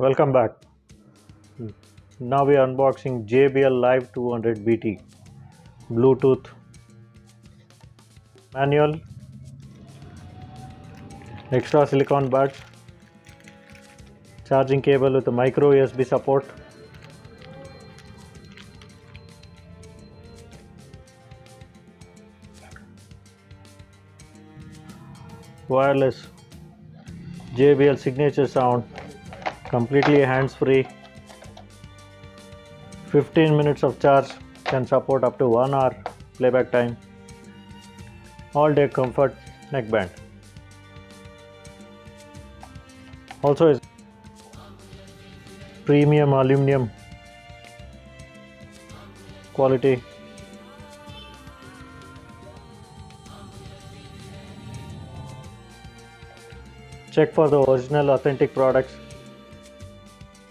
Welcome back. Now we are unboxing JBL Live 200 BT Bluetooth manual, extra silicone buds, charging cable with a micro USB support, wireless JBL signature sound, completely hands-free, 15 minutes of charge, can support up to 1 hour playback time, all day comfort neckband. Also is premium aluminum quality. Check for the original authentic products.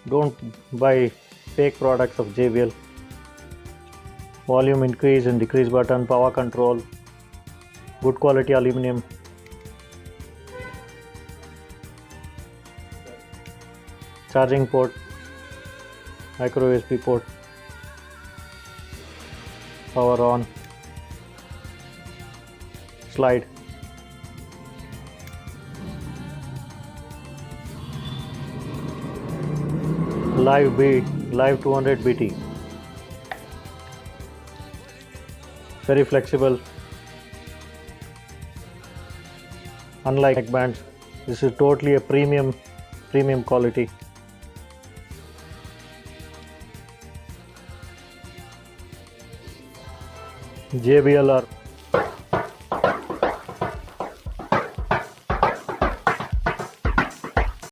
Don't buy fake products of JBL. Volume increase and decrease button, power control, good quality aluminum. Charging port, micro USB port, power on, slide. Live 200 BT. Very flexible. Unlike neckbands, this is totally a premium quality. JBL are